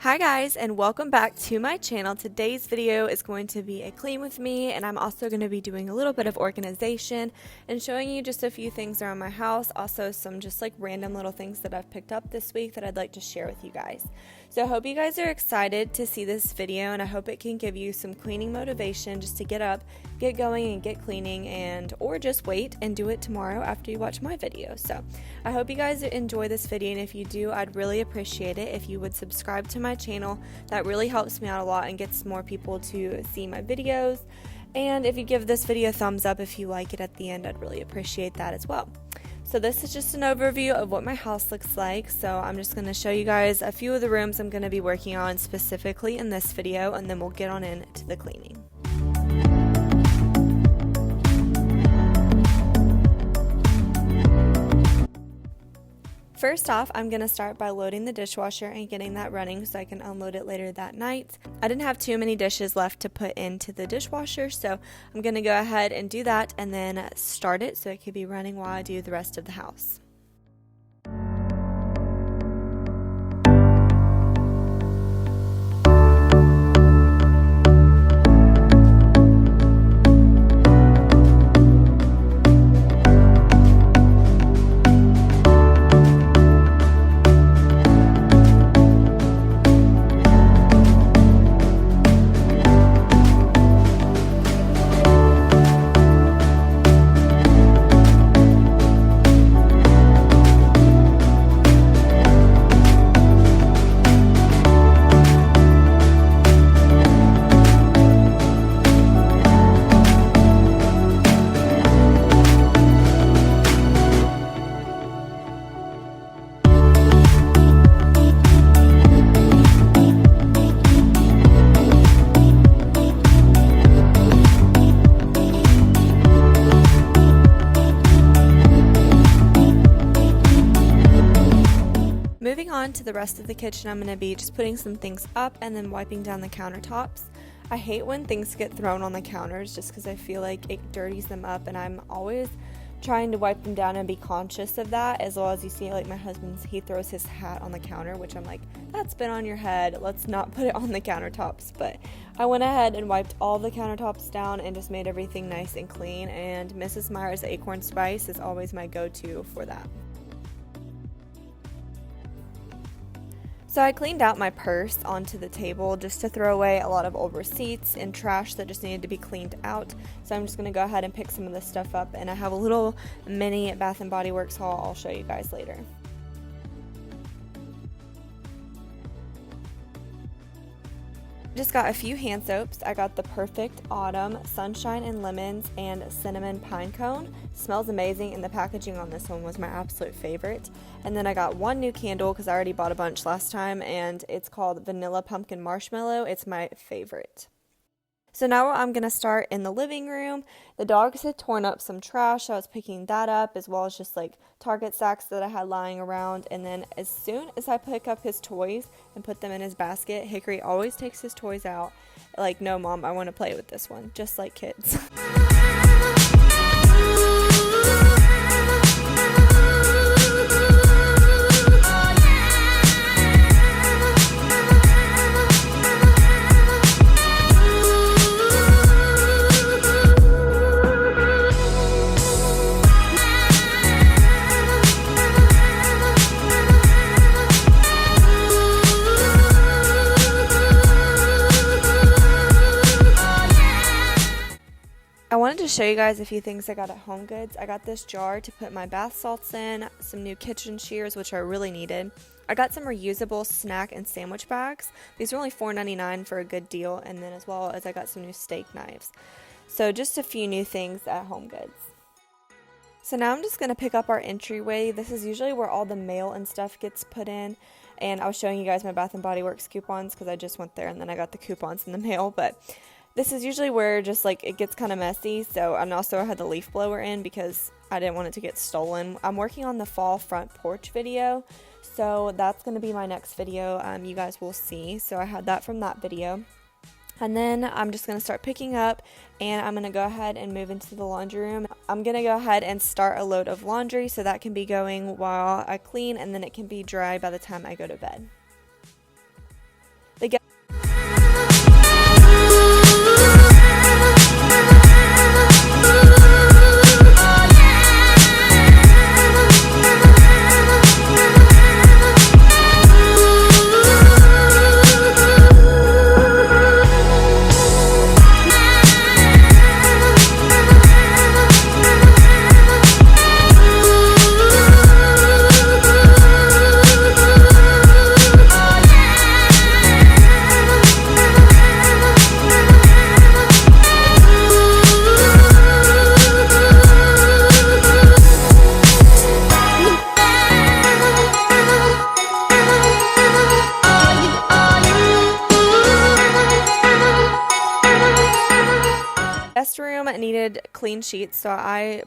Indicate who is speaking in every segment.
Speaker 1: Hi guys, and welcome back to my channel. Today's video is going to be a clean with me, and I'm also going to be doing a little bit of organization and showing you just a few things around my house, also some just like random little things that I've picked up this week that I'd like to share with you guys. So I hope you guys are excited to see this video, and I hope it can give you some cleaning motivation just to get up, get going and get cleaning, and or just wait and do it tomorrow after you watch my video. So I hope you guys enjoy this video, and if you do, I'd really appreciate it if you would subscribe to my channel. That really helps me out a lot and gets more people to see my videos. And if you give this video a thumbs up if you like it at the end, I'd really appreciate that as well. So this is just an overview of what my house looks like. So I'm just going to show you guys a few of the rooms I'm going to be working on specifically in this video, and then we'll get on into the cleaning. First off, I'm going to start by loading the dishwasher and getting that running so I can unload it later that night. I didn't have too many dishes left to put into the dishwasher, so I'm going to go ahead and do that and then start it so it can be running while I do the rest of the house. Moving on to the rest of the kitchen, I'm going to be just putting some things up and then wiping down the countertops. I hate when things get thrown on the counters just because I feel like it dirties them up, and I'm always trying to wipe them down and be conscious of that, as well as you see like my husband, he throws his hat on the counter, which I'm like, that's been on your head, let's not put it on the countertops. But I went ahead and wiped all the countertops down and just made everything nice and clean, and Mrs. Meyer's acorn spice is always my go-to for that. So I cleaned out my purse onto the table just to throw away a lot of old receipts and trash that just needed to be cleaned out. So I'm just going to go ahead and pick some of this stuff up, and I have a little mini Bath & Body Works haul I'll show you guys later. Just got a few hand soaps. I got the Perfect Autumn Sunshine and Lemons and Cinnamon Pine Cone. Smells amazing, and the packaging on this one was my absolute favorite. And then I got one new candle because I already bought a bunch last time, and it's called Vanilla Pumpkin Marshmallow. It's my favorite. So now I'm going to start in the living room. The dogs had torn up some trash, so I was picking that up, as well as just like Target sacks that I had lying around. And then as soon as I pick up his toys and put them in his basket, Hickory always takes his toys out. Like, no mom, I want to play with this one, just like kids. I wanted to show you guys a few things I got at Home Goods. I got this jar to put my bath salts in, some new kitchen shears, which I really needed. I got some reusable snack and sandwich bags. These were only $4.99 for a good deal, and then as well as I got some new steak knives. So just a few new things at Home Goods. So now I'm just going to pick up our entryway. This is usually where all the mail and stuff gets put in. And I was showing you guys my Bath & Body Works coupons because I just went there and then I got the coupons in the mail. But this is usually where just like it gets kind of messy. So, and also I had the leaf blower in because I didn't want it to get stolen. I'm working on the fall front porch video. So that's going to be my next video you guys will see. So I had that from that video. And then I'm just going to start picking up, and I'm going to go ahead and move into the laundry room. I'm going to go ahead and start a load of laundry so that can be going while I clean, and then it can be dry by the time I go to bed. needed clean sheets, so I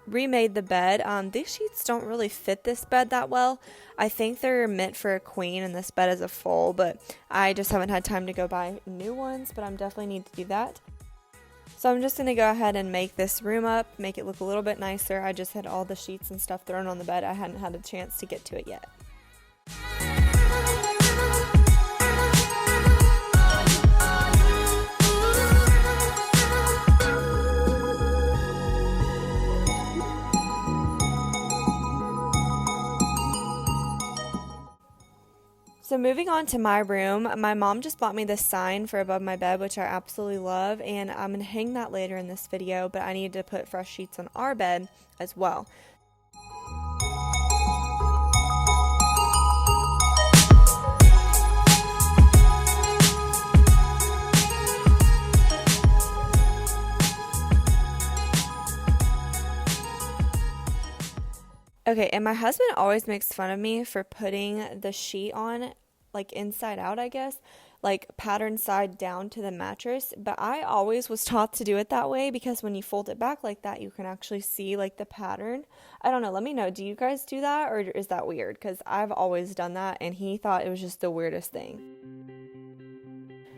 Speaker 1: remade the bed. These sheets don't really fit this bed that well. I think they're meant for a queen and this bed is a full, but I just haven't had time to go buy new ones, but I'm definitely need to do that. So I'm just going to go ahead and make this room up, make it look a little bit nicer. I just had all the sheets and stuff thrown on the bed. I hadn't had a chance to get to it yet. So moving on to my room, my mom just bought me this sign for above my bed, which I absolutely love, and I'm going to hang that later in this video, but I need to put fresh sheets on our bed as well. Okay, and my husband always makes fun of me for putting the sheet on, like inside out, I guess, like pattern side down to the mattress, but I always was taught to do it that way because when you fold it back like that, you can actually see like the pattern. I don't know, let me know, do you guys do that or is that weird? Because I've always done that and he thought it was just the weirdest thing.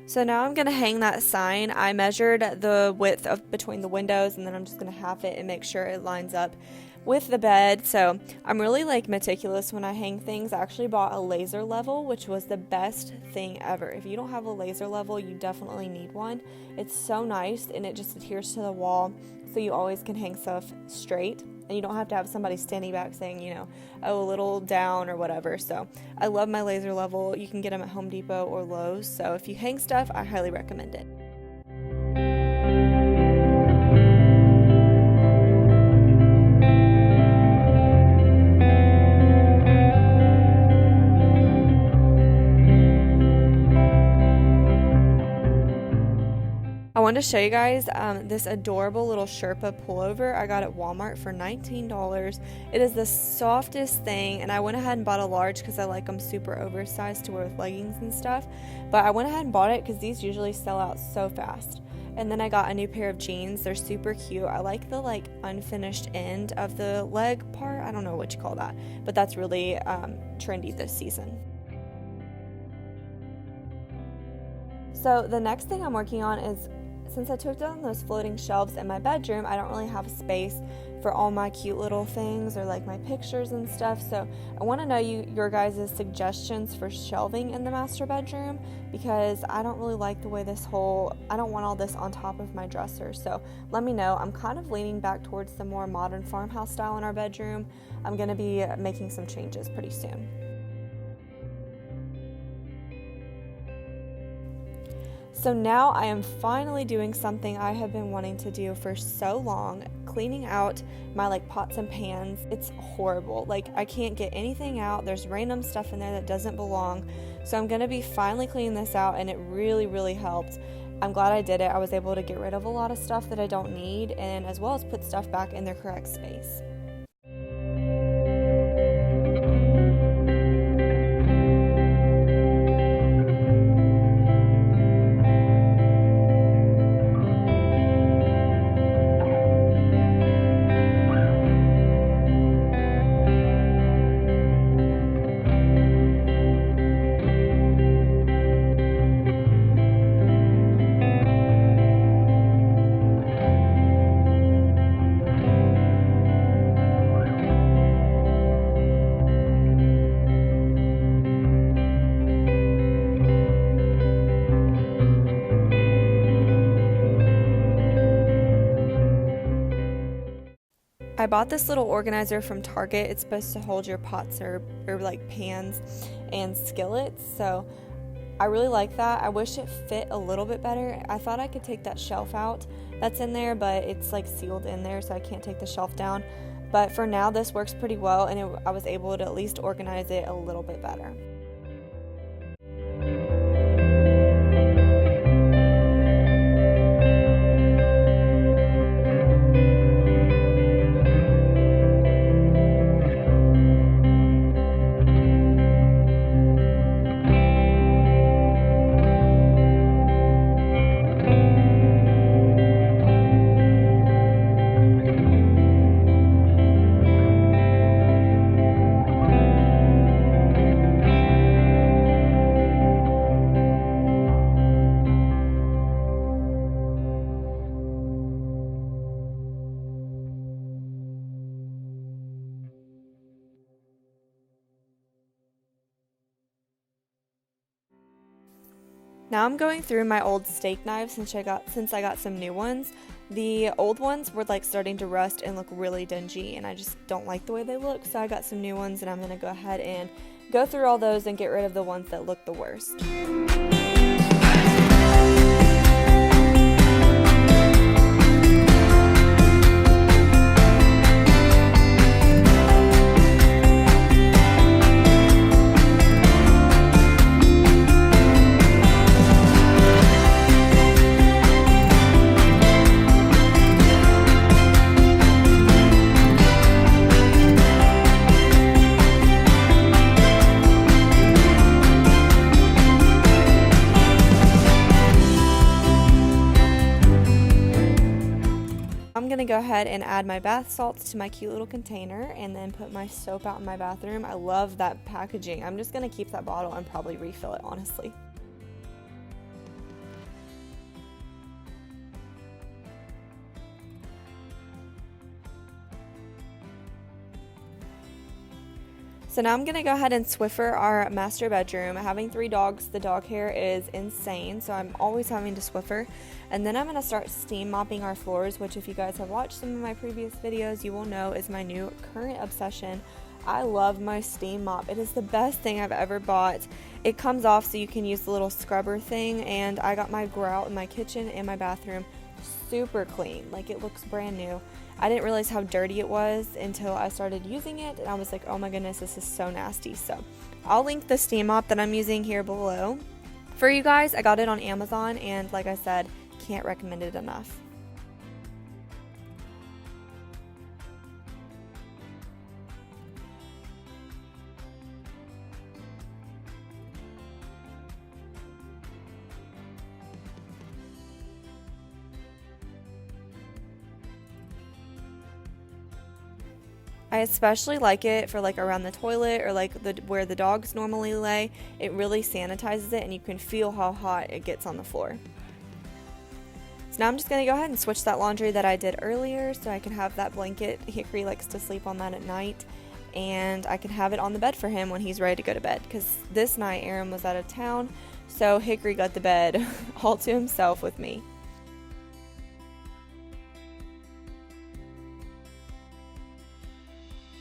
Speaker 1: So now I'm going to hang that sign. I measured the width of between the windows and then I'm just going to half it and make sure it lines up with the bed. So I'm really like meticulous when I hang things. I actually bought a laser level, which was the best thing ever. If you don't have a laser level, you definitely need one. It's so nice and it just adheres to the wall, so you always can hang stuff straight and you don't have to have somebody standing back saying, you know, oh, a little down or whatever. So I love my laser level. You can get them at Home Depot or Lowe's. So if you hang stuff, I highly recommend it. I wanted to show you guys this adorable little Sherpa pullover I got at Walmart for $19. It is the softest thing, and I went ahead and bought a large because I like them super oversized to wear with leggings and stuff. But I went ahead and bought it because these usually sell out so fast. And then I got a new pair of jeans. They're super cute. I like the like unfinished end of the leg part. I don't know what you call that, but that's really trendy this season. So the next thing I'm working on is, since I took down those floating shelves in my bedroom, I don't really have space for all my cute little things or like my pictures and stuff. So I want to know your guys' suggestions for shelving in the master bedroom, because I don't really like the way I don't want all this on top of my dresser. So let me know. I'm kind of leaning back towards the more modern farmhouse style in our bedroom. I'm going to be making some changes pretty soon. So now I am finally doing something I have been wanting to do for so long, cleaning out my like pots and pans. It's horrible. Like I can't get anything out. There's random stuff in there that doesn't belong. So I'm going to be finally cleaning this out, and it really, really helped. I'm glad I did it. I was able to get rid of a lot of stuff that I don't need, and as well as put stuff back in their correct space. I bought this little organizer from Target. It's supposed to hold your pots or like pans and skillets, so I really like that. I wish it fit a little bit better. I thought I could take that shelf out that's in there, but it's like sealed in there, so I can't take the shelf down. But for now, this works pretty well, and I was able to at least organize it a little bit better. Now I'm going through my old steak knives since I got some new ones. The old ones were like starting to rust and look really dingy, and I just don't like the way they look, so I got some new ones, and I'm going to go ahead and go through all those and get rid of the ones that look the worst. I'm going to go ahead and add my bath salts to my cute little container and then put my soap out in my bathroom. I love that packaging. I'm just going to keep that bottle and probably refill it, honestly. So now I'm going to go ahead and Swiffer our master bedroom. Having 3 dogs, the dog hair is insane, so I'm always having to Swiffer. And then I'm going to start steam mopping our floors, which if you guys have watched some of my previous videos, you will know is my new current obsession. I love my steam mop. It is the best thing I've ever bought. It comes off so you can use the little scrubber thing, and I got my grout in my kitchen and my bathroom super clean. Like, it looks brand new. I didn't realize how dirty it was until I started using it, and I was like, oh my goodness, this is so nasty. So I'll link the steam mop that I'm using here below for you guys. I got it on Amazon, and like I said, can't recommend it enough. I especially like it for like around the toilet or like where the dogs normally lay. It really sanitizes it, and you can feel how hot it gets on the floor. So now I'm just going to go ahead and switch that laundry that I did earlier so I can have that blanket. Hickory likes to sleep on that at night, and I can have it on the bed for him when he's ready to go to bed, because this night Aaron was out of town, so Hickory got the bed all to himself with me.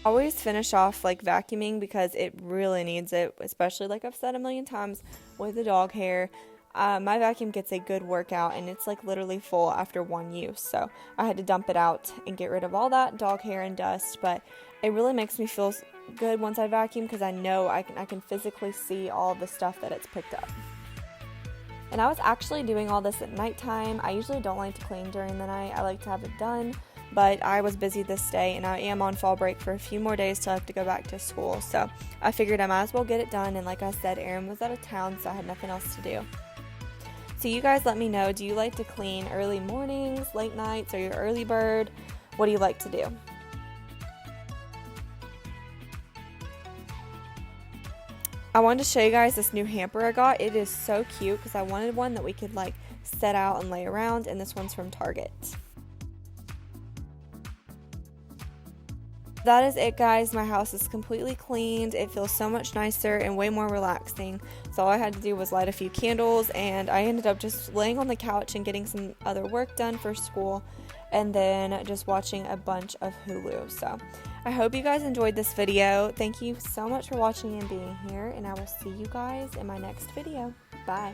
Speaker 1: Always finish off like vacuuming because it really needs it, especially like I've said a million times with the dog hair. My vacuum gets a good workout, and it's like literally full after one use, so I had to dump it out and get rid of all that dog hair and dust. But it really makes me feel good once I vacuum, because I know I can physically see all the stuff that it's picked up. And I was actually doing all this at nighttime. I usually don't like to clean during the night. I like to have it done, but I was busy this day, and I am on fall break for a few more days till I have to go back to school, so I figured I might as well get it done. And like I said, Aaron was out of town, so I had nothing else to do. So you guys let me know, do you like to clean early mornings, late nights, or your early bird? What do you like to do? I wanted to show you guys this new hamper I got. It is so cute because I wanted one that we could like set out and lay around, and this one's from Target. That is it, guys. My house is completely cleaned. It feels so much nicer and way more relaxing. So all I had to do was light a few candles, and I ended up just laying on the couch and getting some other work done for school, and then just watching a bunch of Hulu. So I hope you guys enjoyed this video. Thank you so much for watching and being here, and I will see you guys in my next video. Bye.